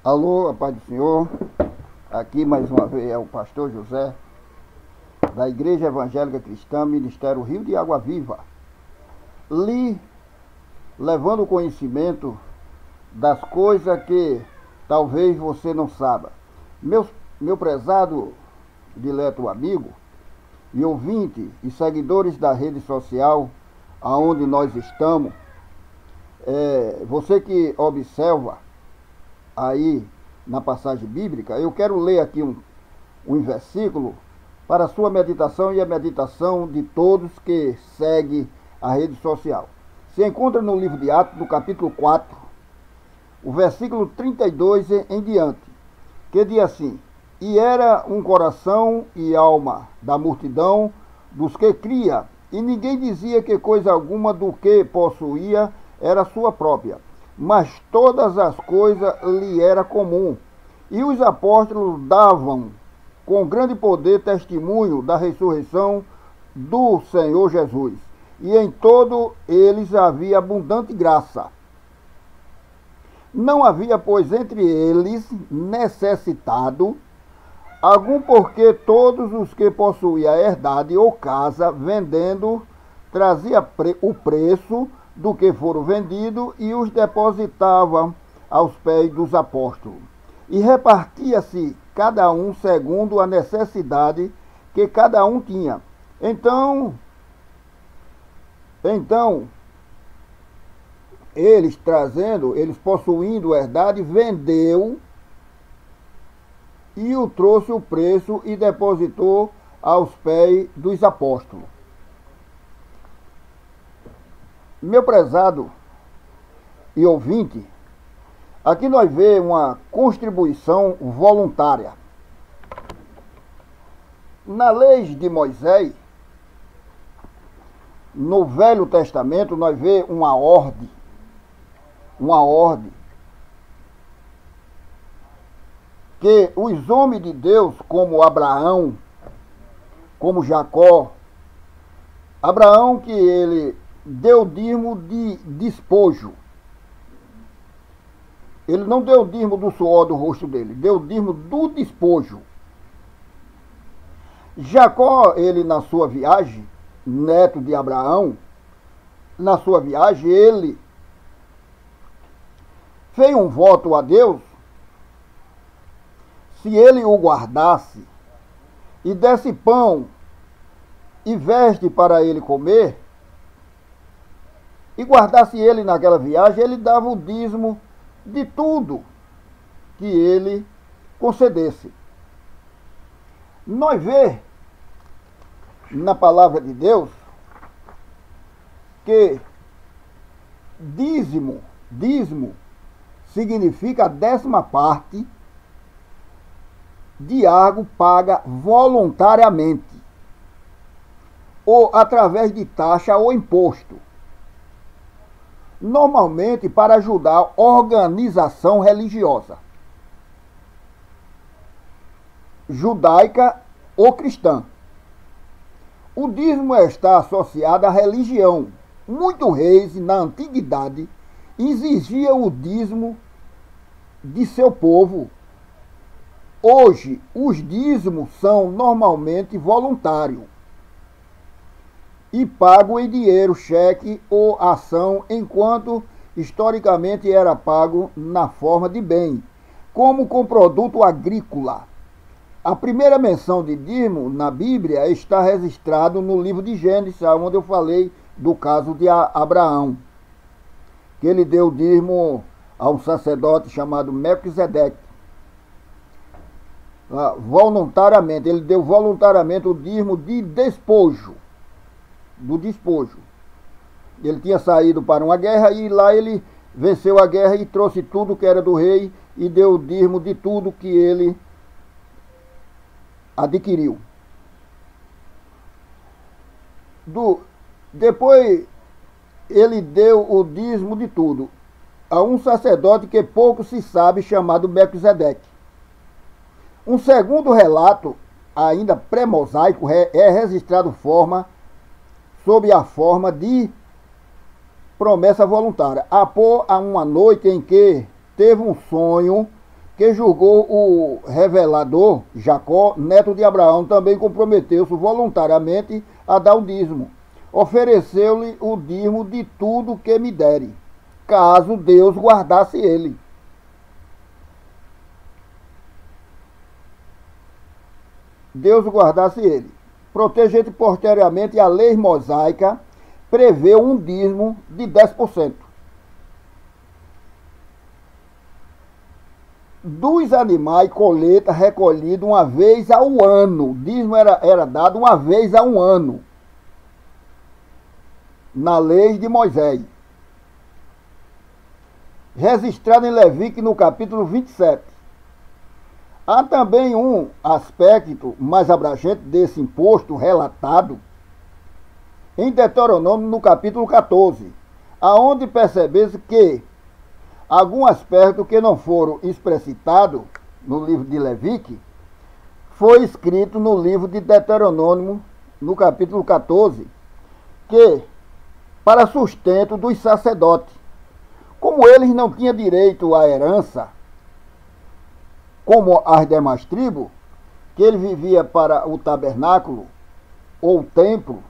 Alô, a paz do Senhor. Aqui mais uma vez é o pastor José, da Igreja Evangélica Cristã, Ministério Rio de Água Viva, levando conhecimento das coisas que talvez você não saiba. Meu prezado, dileto amigo e ouvinte e seguidores da rede social aonde nós estamos, você que observa aí na passagem bíblica, eu quero ler aqui um versículo para a sua meditação e a meditação de todos que seguem a rede social. Se encontra no livro de Atos, no capítulo 4, o versículo 32 em diante, que diz assim: E era um coração e alma da multidão dos que cria, e ninguém dizia que coisa alguma do que possuía era sua própria, mas todas as coisas lhe era comum. E os apóstolos davam com grande poder testemunho da ressurreição do Senhor Jesus. E em todo eles havia abundante graça. Não havia, pois, entre eles necessitado algum, porque todos os que possuíam herdade ou casa, vendendo, trazia o preço do que foram vendidos e os depositavam aos pés dos apóstolos. E repartia-se cada um segundo a necessidade que cada um tinha. Então eles possuindo herdade, vendeu e o trouxe o preço e depositou aos pés dos apóstolos. Meu prezado e ouvinte, aqui nós vemos uma contribuição voluntária. Na lei de Moisés, no Velho Testamento, nós vemos uma ordem que os homens de Deus, como Abraão, como Jacó, Abraão, que ele deu dízimo de despojo. Ele não deu dízimo do suor do rosto dele, deu dízimo do despojo. Jacó, ele na sua viagem, neto de Abraão, na sua viagem, ele fez um voto a Deus, se ele o guardasse e desse pão e veste para ele comer, e guardasse ele naquela viagem, ele dava o dízimo de tudo que ele concedesse. Nós vemos na palavra de Deus que dízimo significa a 10ª parte de algo paga voluntariamente ou através de taxa ou imposto, normalmente para ajudar a organização religiosa, judaica ou cristã. O dízimo está associado à religião. Muitos reis na antiguidade exigiam o dízimo de seu povo. Hoje, os dízimos são normalmente voluntários e pago em dinheiro, cheque ou ação, enquanto historicamente era pago na forma de bem, como com produto agrícola. A primeira menção de dízimo na Bíblia está registrado no livro de Gênesis, onde eu falei do caso de Abraão, que ele deu dízimo a um sacerdote chamado Melquisedeque. Voluntariamente, ele deu voluntariamente o dízimo de despojo. Do despojo. Ele tinha saído para uma guerra e lá ele venceu a guerra e trouxe tudo que era do rei e deu o dízimo de tudo que ele adquiriu. Depois ele deu o dízimo de tudo a um sacerdote que pouco se sabe, chamado Melquisedeque. Um segundo relato, ainda pré-mosaico, é registrado sob a forma de promessa voluntária. Após uma noite em que teve um sonho que julgou o revelador Jacó, neto de Abraão, também comprometeu-se voluntariamente a dar o dízimo. Ofereceu-lhe o dízimo de tudo que me dere, caso Deus guardasse ele. Deus guardasse ele. Protegente posteriormente, a lei mosaica prevê um dízimo de 10%. Dos animais, colheita recolhida uma vez ao ano. O dízimo era dado uma vez a um ano, na lei de Moisés. Registrado em Levítico no capítulo 27. Há também um aspecto mais abrangente desse imposto relatado em Deuteronômio no capítulo 14, aonde percebe-se que algum aspecto que não foram explicitados no livro de Levítico foi escrito no livro de Deuteronômio no capítulo 14, que para sustento dos sacerdotes, como eles não tinham direito à herança, como as demais tribos, que ele vivia para o tabernáculo ou o templo,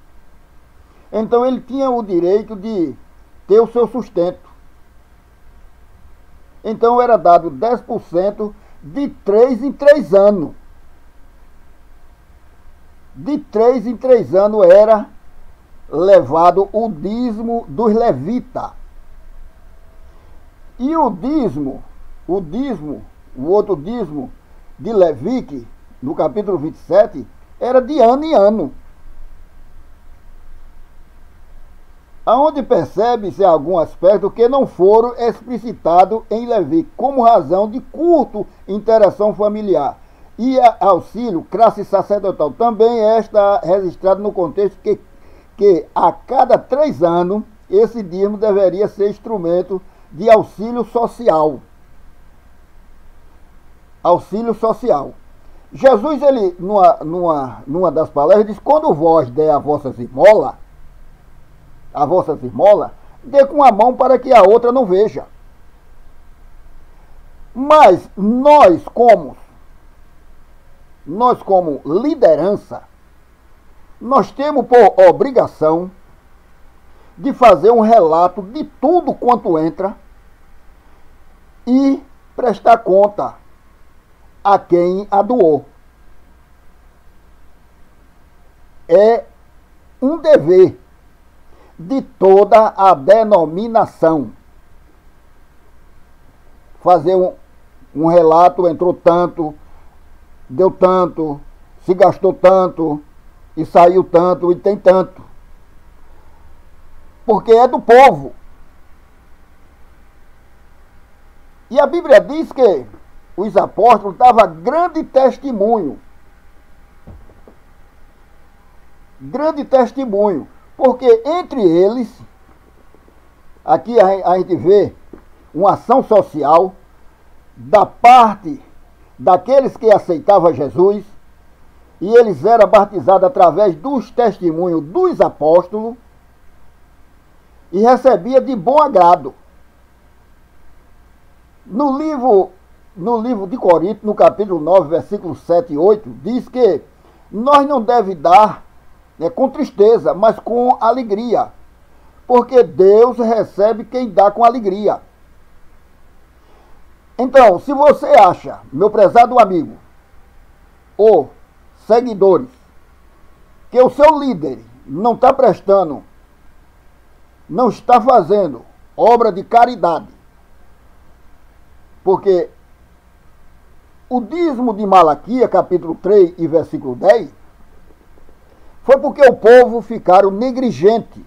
então ele tinha o direito de ter o seu sustento. Então era dado 10% de 3 em 3 anos. De 3 em 3 anos era levado o dízimo dos levitas. E o outro dízimo de Levítico, no capítulo 27, era de ano em ano. Aonde percebe-se algum aspecto que não foram explicitados em Levítico, como razão de curto interação familiar. E auxílio, classe sacerdotal, também está registrado no contexto que a cada 3 anos, esse dízimo deveria ser instrumento de auxílio social. Auxílio social. Jesus, ele, numa das palavras, diz: quando vós der a vossas esmolas, dê com a mão para que a outra não veja. Mas nós como liderança, nós temos por obrigação de fazer um relato de tudo quanto entra e prestar conta a quem a doou. É um dever de toda a denominação fazer um relato: entrou tanto, deu tanto, se gastou tanto, e saiu tanto, e tem tanto. Porque é do povo. E a Bíblia diz que os apóstolos davam grande testemunho. Grande testemunho. Porque entre eles, aqui a gente vê uma ação social da parte daqueles que aceitavam Jesus, e eles eram batizados através dos testemunhos dos apóstolos, e recebia de bom agrado. No livro de Coríntios, no capítulo 9, versículos 7 e 8, diz que nós não devemos dar com tristeza, mas com alegria, porque Deus recebe quem dá com alegria. Então, se você acha, meu prezado amigo, ou seguidores, que o seu líder não está prestando, não está fazendo obra de caridade, porque o dízimo de Malaquias, capítulo 3 e versículo 10, foi porque o povo ficaram negligente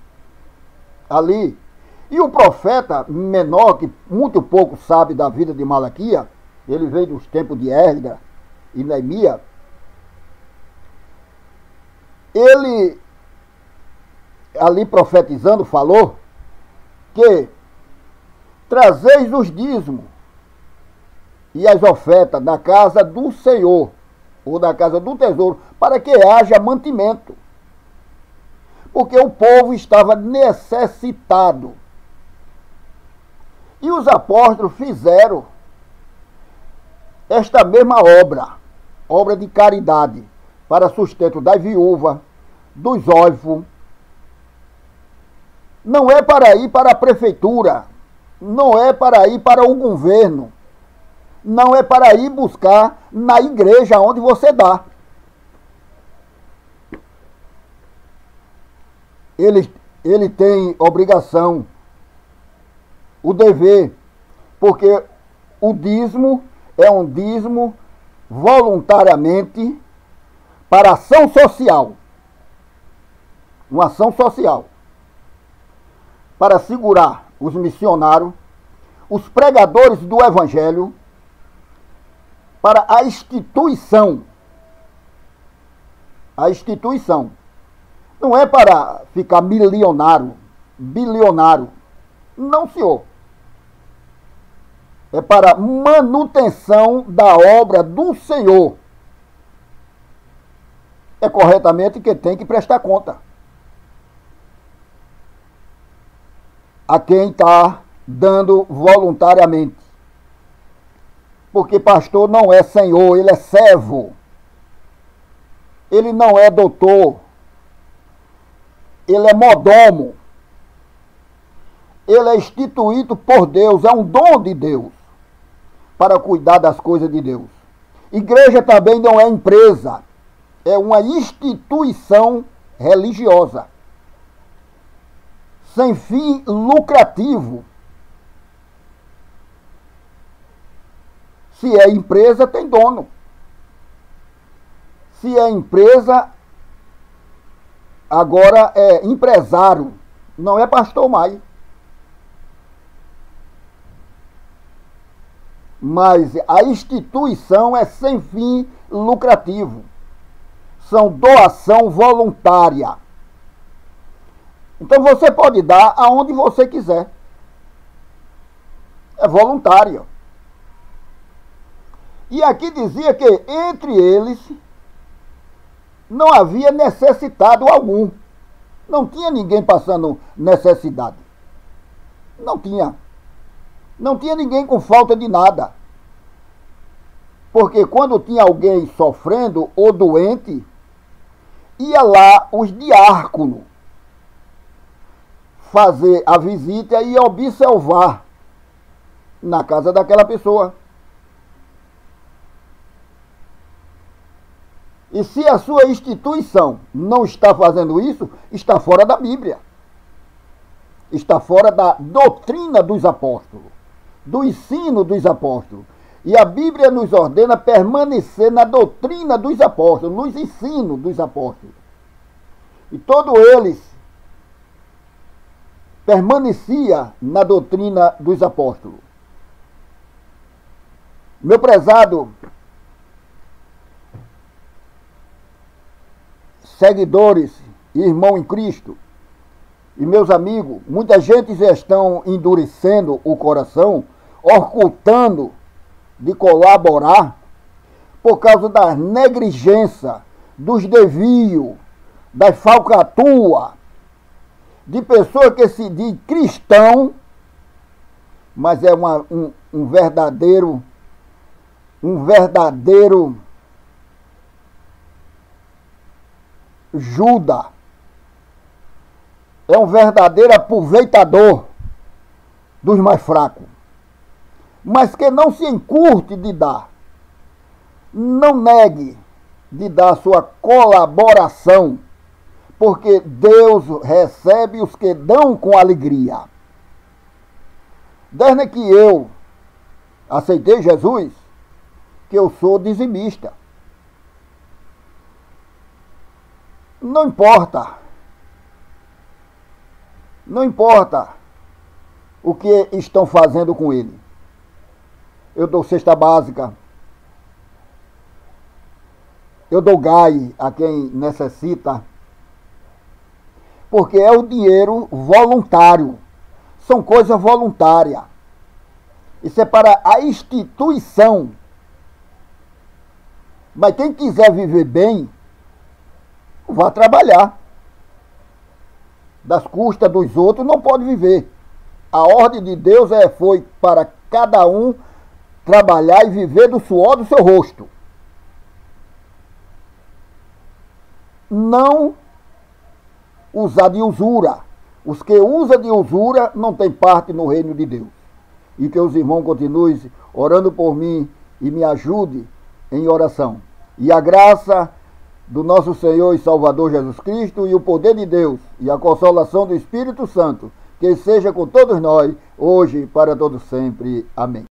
ali. E o profeta menor, que muito pouco sabe da vida de Malaquias, ele veio dos tempos de Esdras e Neemias, ele, ali profetizando, falou que trazeis os dízimos e as ofertas da casa do Senhor, ou da casa do tesouro, para que haja mantimento. Porque o povo estava necessitado. E os apóstolos fizeram esta mesma obra de caridade, para sustento das viúvas, dos órfãos, não é para ir para a prefeitura, não é para ir para o governo, não é para ir buscar na igreja onde você dá. Ele tem obrigação, o dever, porque o dízimo é um dízimo voluntariamente para ação social. Uma ação social. Para segurar os missionários, os pregadores do evangelho, para a instituição. A instituição. Não é para ficar milionário, bilionário. Não, senhor. É para manutenção da obra do Senhor. É corretamente que tem que prestar conta a quem está dando voluntariamente. Porque pastor não é senhor, ele é servo. Ele não é doutor. Ele é mordomo. Ele é instituído por Deus, é um dom de Deus para cuidar das coisas de Deus. Igreja também não é empresa, é uma instituição religiosa, sem fim lucrativo. Se é empresa, tem dono. Se é empresa, agora é empresário, não é pastor mais. Mas a instituição é sem fim lucrativo. São doação voluntária. Então você pode dar aonde você quiser. É voluntário. E aqui dizia que entre eles não havia necessitado algum. Não tinha ninguém passando necessidade. Não tinha. Não tinha ninguém com falta de nada. Porque quando tinha alguém sofrendo ou doente, ia lá os diáconos fazer a visita e observar na casa daquela pessoa. E se a sua instituição não está fazendo isso, está fora da Bíblia. Está fora da doutrina dos apóstolos, do ensino dos apóstolos. E a Bíblia nos ordena permanecer na doutrina dos apóstolos, nos ensinos dos apóstolos. E todos eles permaneciam na doutrina dos apóstolos. Meu prezado seguidores, irmão em Cristo, e meus amigos, muita gente já estão endurecendo o coração, ocultando de colaborar por causa da negligência, dos desvios, das falcatruas, de pessoas que se diz cristão, mas é um verdadeiro Judas. É um verdadeiro aproveitador dos mais fracos. Mas que não se encurte de dar. Não negue de dar sua colaboração. Porque Deus recebe os que dão com alegria. Desde que eu aceitei Jesus, que eu sou dizimista. Não importa. Não importa o que estão fazendo com ele. Eu dou cesta básica. Eu dou GAI a quem necessita. Porque é o dinheiro voluntário. São coisas voluntárias. Isso é para a instituição. Mas quem quiser viver bem, vá trabalhar. Das custas dos outros não pode viver. A ordem de Deus foi para cada um trabalhar e viver do suor do seu rosto. Não usar de usura. Os que usam de usura não têm parte no reino de Deus. E que os irmãos continuem orando por mim e me ajude em oração. E a graça do nosso Senhor e Salvador Jesus Cristo e o poder de Deus e a consolação do Espírito Santo, que seja com todos nós, hoje e para todos sempre. Amém.